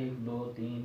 1 2 3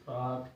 7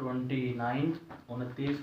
29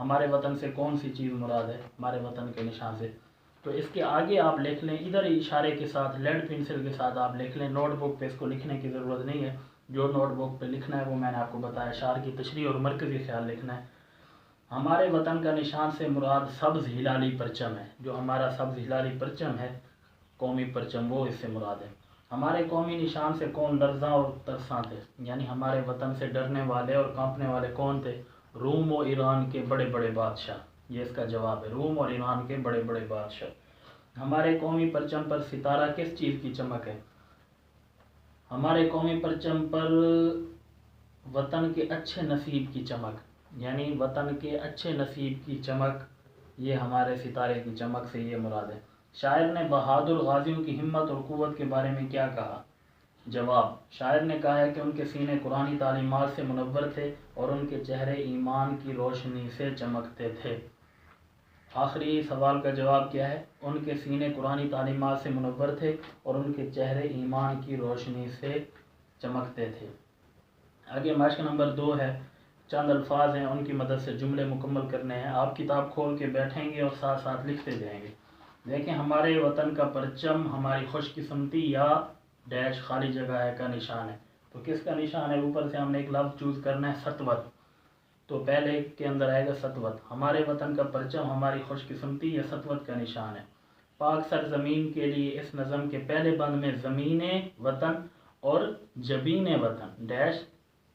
ہمارے وطن سے کون سی چیز مراد ہے؟ ہمارے وطن کے نشان سے. تو اس کے آگے آپ لکھ لیں، ادھر اشارے کے ساتھ لیڈ پنسل کے ساتھ آپ لکھ لیں. نوٹ بک پہ اس کو لکھنے کی ضرورت نہیں ہے، جو نوٹ بک پہ لکھنا ہے وہ میں نے آپ کو بتایا. اشار کی تشریح اور مرکزی خیال لکھنا ہے. ہمارے وطن کا نشان سے مراد سبز ہلالی پرچم ہے. جو ہمارا سبز ہلالی پرچم ہے، قومی پرچم، وہ اس سے مراد ہے. ہمارے قومی نشان سے کون لرزاں اور ترساں تھے؟ یعنی ہمارے وطن سے ڈرنے والے اور کانپنے والے کون تھے؟ روم و ایران کے بڑے بڑے بادشاہ. یہ اس کا جواب ہے، روم اور ایران کے بڑے بڑے بادشاہ. ہمارے قومی پرچم پر ستارہ کس چیز کی چمک ہے؟ ہمارے قومی پرچم پر وطن کے اچھے نصیب کی چمک، یعنی وطن کے اچھے نصیب کی چمک، یہ ہمارے ستارے کی چمک سے یہ مراد ہے. شاعر نے بہادر غازیوں کی ہمت اور قوت کے بارے میں کیا کہا؟ جواب: شاعر نے کہا ہے کہ ان کے سینے قرآنی تعلیمات سے منور تھے اور ان کے چہرے ایمان کی روشنی سے چمکتے تھے. آخری سوال کا جواب کیا ہے؟ ان کے سینے قرآنی تعلیمات سے منور تھے اور ان کے چہرے ایمان کی روشنی سے چمکتے تھے. آگے مشق نمبر 2 ہے. چند الفاظ ہیں، ان کی مدد سے جملے مکمل کرنے ہیں. آپ کتاب کھول کے بیٹھیں گے اور ساتھ ساتھ لکھتے جائیں گے. دیکھیں، ہمارے وطن کا پرچم ہماری خوش قسمتی یا ڈیش خالی جگہ ہے کا نشان ہے. تو کس کا نشان ہے؟ اوپر سے ہم نے ایک لفظ چوز کرنا ہے، سطوت. تو پہلے کے اندر آئے گا سطوت. ہمارے وطن کا پرچم ہماری خوش قسمتی یا سطوت کا نشان ہے. پاک سرزمین کے لیے اس نظم کے پہلے بند میں زمین وطن اور جبین وطن ڈیش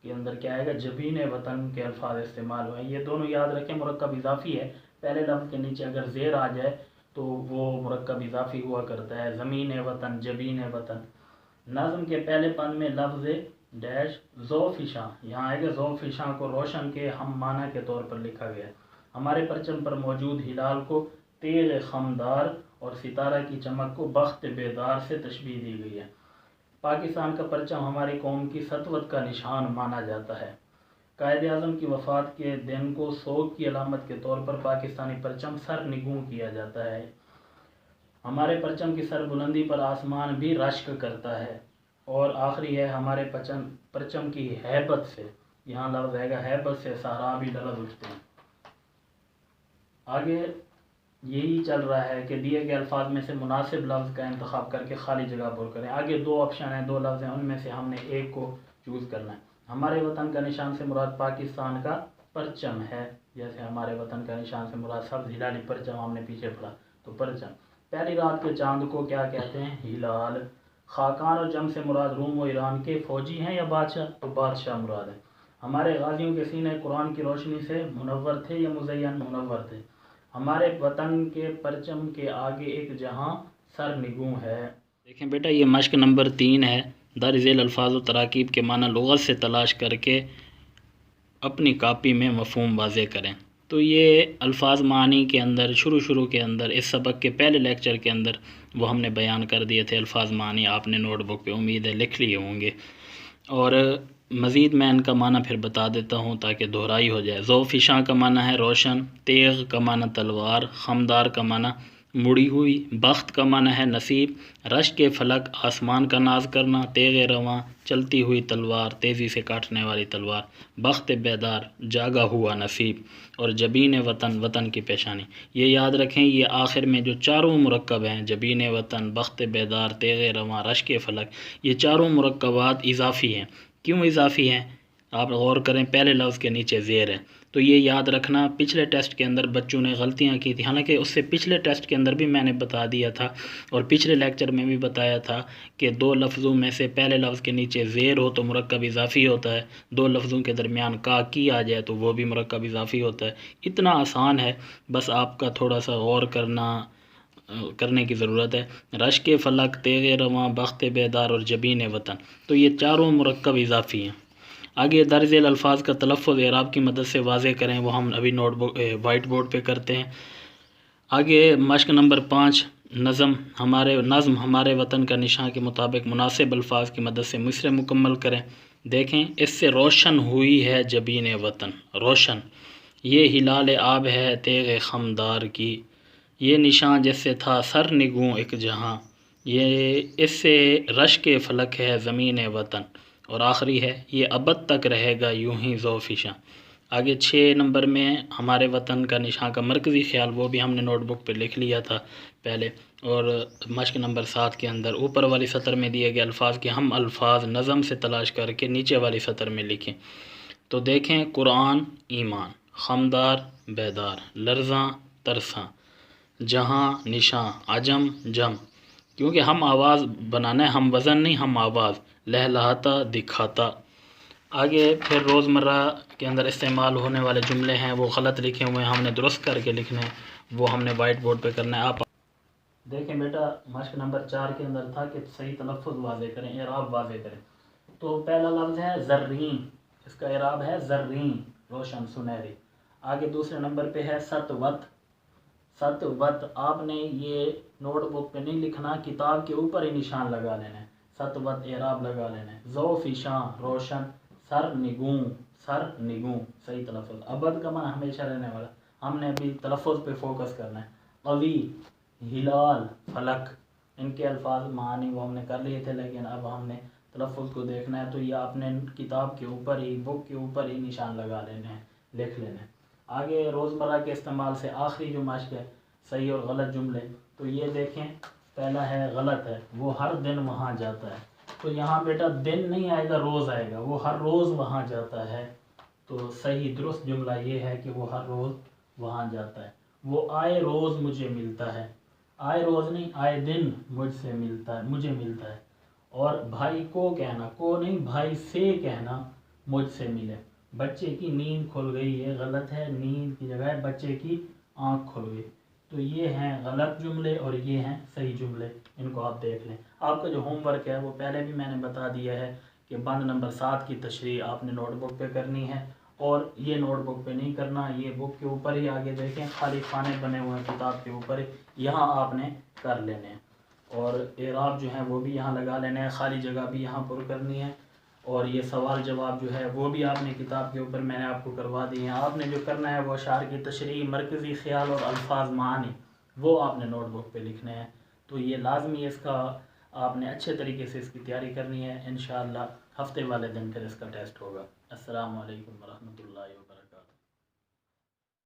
کے اندر کیا آئے گا؟ جبین وطن کے الفاظ استعمال ہوئے. یہ دونوں یاد رکھیں، مرکب اضافی ہے. پہلے لفظ کے نیچے اگر زیر آ جائے تو وہ مرکب اضافی ہوا کرتا ہے. زمین وطن، جبین وطن. نظم کے پہلے بند میں لفظ ڈیش ذوفشاں، یہاں آئے گا ذوفشاں کو روشن کے ہم معنی کے طور پر لکھا گیا. ہمارے پرچم پر موجود ہلال کو تیغ خمدار اور ستارہ کی چمک کو بخت بیدار سے تشبیہ دی گئی ہے. پاکستان کا پرچم ہماری قوم کی سطوت کا نشان مانا جاتا ہے. قائد اعظم کی وفات کے دن کو سوگ کی علامت کے طور پر پاکستانی پرچم سر نگوں کیا جاتا ہے. ہمارے پرچم کی سر بلندی پر آسمان بھی رشک کرتا ہے. اور آخری ہے، ہمارے پرچم کی ہیبت سے، یہاں لفظ آئے گا ہیبت سے صحرا بھی لرز اٹھتے ہیں. آگے یہی چل رہا ہے کہ دیے گئے الفاظ میں سے مناسب لفظ کا انتخاب کر کے خالی جگہ پر کریں. آگے 2 آپشن ہیں، 2 لفظ ہیں، ان میں سے ہم نے ایک کو چوز کرنا ہے. ہمارے وطن کا نشان سے مراد پاکستان کا پرچم ہے. جیسے ہمارے وطن کا نشان سے مراد سبز ہلالی پرچم ہم نے پیچھے پڑھا، تو پرچم. پہلی رات کے چاند کو کیا کہتے ہیں؟ ہلال. خاقان اور جم سے مراد روم و ایران کے فوجی ہیں یا بادشاہ؟ تو بادشاہ مراد ہے. ہمارے غازیوں کے سینے قرآن کی روشنی سے منور تھے یا مزین؟ منور تھے. ہمارے وطن کے پرچم کے آگے ایک جہاں سر نگوں ہے. دیکھیں بیٹا، یہ مشق نمبر 3 ہے. درج ذیل الفاظ و تراکیب کے معنی لغت سے تلاش کر کے اپنی کاپی میں مفہوم واضح کریں. تو یہ الفاظ معنی کے اندر شروع کے اندر اس سبق کے پہلے لیکچر کے اندر وہ ہم نے بیان کر دیے تھے. الفاظ معنی آپ نے نوٹ بک پہ امید ہے لکھ لیے ہوں گے، اور مزید میں ان کا معنی پھر بتا دیتا ہوں تاکہ دہرائی ہو جائے. ذوفشاں کا معنی ہے روشن، تیغ کا معنی تلوار، خمدار کا معنی مڑی ہوئی، بخت کا معنی ہے نصیب، رشک فلک آسمان کا ناز کرنا، تیغ رواں چلتی ہوئی تلوار، تیزی سے کاٹنے والی تلوار، بخت بیدار جاگا ہوا نصیب، اور جبین وطن وطن کی پیشانی. یہ یاد رکھیں، یہ آخر میں جو چاروں مرکب ہیں، جبین وطن، بخت بیدار، تیغ رواں، رشک فلک، یہ چاروں مرکبات اضافی ہیں. کیوں اضافی ہیں؟ آپ غور کریں، پہلے لفظ کے نیچے زیر ہے. تو یہ یاد رکھنا. پچھلے ٹیسٹ کے اندر بچوں نے غلطیاں کی تھی، حالانکہ اس سے پچھلے ٹیسٹ کے اندر بھی میں نے بتا دیا تھا اور پچھلے لیکچر میں بھی بتایا تھا کہ 2 لفظوں میں سے پہلے لفظ کے نیچے زیر ہو تو مرکب اضافی ہوتا ہے، 2 لفظوں کے درمیان کا کی آ جائے تو وہ بھی مرکب اضافی ہوتا ہے. اتنا آسان ہے، بس آپ کا تھوڑا سا غور کرنے کی ضرورت ہے. رشک فلک، تیغ رواں، بخت بیدار اور جبین وطن، تو یہ چاروں مرکب اضافی ہیں. آگے درج ذیل الفاظ کا تلفظ اعراب کی مدد سے واضح کریں، وہ ہم ابھی نوٹ بک وائٹ بورڈ پہ کرتے ہیں. آگے مشق نمبر 5، نظم ہمارے وطن کا نشان کے مطابق مناسب الفاظ کی مدد سے مصرع مکمل کریں. دیکھیں، اس سے روشن ہوئی ہے جبین وطن، روشن. یہ ہلال آب ہے تیغ خمدار کی، یہ نشان جس سے تھا سر نگوں ایک جہاں، یہ اس سے رشک فلک ہے زمین وطن. اور آخری ہے، یہ ابد تک رہے گا یوں ہی ذوفشاں. آگے 6 نمبر میں ہمارے وطن کا نشان کا مرکزی خیال، وہ بھی ہم نے نوٹ بک پہ لکھ لیا تھا پہلے، اور مشق نمبر 7 کے اندر اوپر والی سطر میں دیے گئے الفاظ کے ہم الفاظ نظم سے تلاش کر کے نیچے والی سطر میں لکھیں۔ تو دیکھیں، قرآن ایمان، خمدار بیدار، لرزاں ترساں، جہاں نشاں، عجم جم، کیونکہ ہم آواز بنانا ہے، ہم وزن نہیں، ہم آواز، لہلہاتا دکھاتا۔ آگے پھر روزمرہ کے اندر استعمال ہونے والے جملے ہیں، وہ غلط لکھے ہوئے ہیں، ہم نے درست کر کے لکھنے ہیں، وہ ہم نے وائٹ بورڈ پہ کرنا ہے۔ آپ دیکھیں بیٹا، مشق نمبر 4 کے اندر تھا کہ صحیح تلفظ واضح کریں، اعراب واضح کریں۔ تو پہلا لفظ ہے زرین، اس کا اعراب ہے زرین، روشن سنہری۔ آگے دوسرے نمبر پہ ہے ستوت، ستوت آپ نے یہ نوٹ بک پہ نہیں لکھنا، کتاب کے اوپر ہی نشان لگا لینا ہے، ستوت اعراب لگا لینا ہے۔ ذوفشاں روشن، سر نگوں، سر نگوں صحیح تلفظ، ابد کا معنی ہمیشہ رہنے والا، ہم نے ابھی تلفظ پہ فوکس کرنا ہے۔ قوی، ہلال، فلک، ان کے الفاظ معانی وہ ہم نے کر لیے تھے، لیکن اب ہم نے تلفظ کو دیکھنا ہے، تو یہ آپ نے کتاب کے اوپر ہی، بک کے اوپر ہی نشان لگا لینے ہیں، لکھ لینے ہیں۔ آگے روزمرہ کے استعمال سے آخری جو مشق ہے، صحیح اور غلط جملے، تو یہ دیکھیں، پہلا ہے غلط ہے، وہ ہر دن وہاں جاتا ہے، تو یہاں بیٹا دن نہیں آئے گا، روز آئے گا، وہ ہر روز وہاں جاتا ہے۔ تو صحیح درست جملہ یہ ہے کہ وہ ہر روز وہاں جاتا ہے۔ وہ آئے روز مجھے ملتا ہے، آئے روز نہیں، آئے دن مجھ سے ملتا ہے، مجھے ملتا ہے۔ اور بھائی کو کہنا، کو نہیں، بھائی سے کہنا مجھ سے ملے۔ بچے کی نیند کھل گئی، یہ غلط ہے، نیند کی جگہ ہے بچے کی آنکھ کھل گئی۔ تو یہ ہیں غلط جملے اور یہ ہیں صحیح جملے، ان کو آپ دیکھ لیں۔ آپ کا جو ہوم ورک ہے وہ پہلے بھی میں نے بتا دیا ہے کہ بند نمبر 7 کی تشریح آپ نے نوٹ بک پہ کرنی ہے، اور یہ نوٹ بک پہ نہیں کرنا، یہ بک کے اوپر ہی آگے دیکھیں خالی خانے بنے ہوئے ہیں کتاب کے اوپر ہی، یہاں آپ نے کر لینے ہیں، اور اعراب جو ہیں وہ بھی یہاں لگا لینے ہیں، خالی جگہ بھی یہاں پر کرنی ہے، اور یہ سوال جواب جو ہے وہ بھی آپ نے کتاب کے اوپر میں نے آپ کو کروا دی ہیں۔ آپ نے جو کرنا ہے وہ اشعار کی تشریح، مرکزی خیال اور الفاظ معانی، وہ آپ نے نوٹ بک پہ لکھنے ہیں۔ تو یہ لازمی، اس کا آپ نے اچھے طریقے سے اس کی تیاری کرنی ہے، انشاءاللہ ہفتے والے دن پھر اس کا ٹیسٹ ہوگا۔ السلام علیکم ورحمۃ اللہ وبرکاتہ۔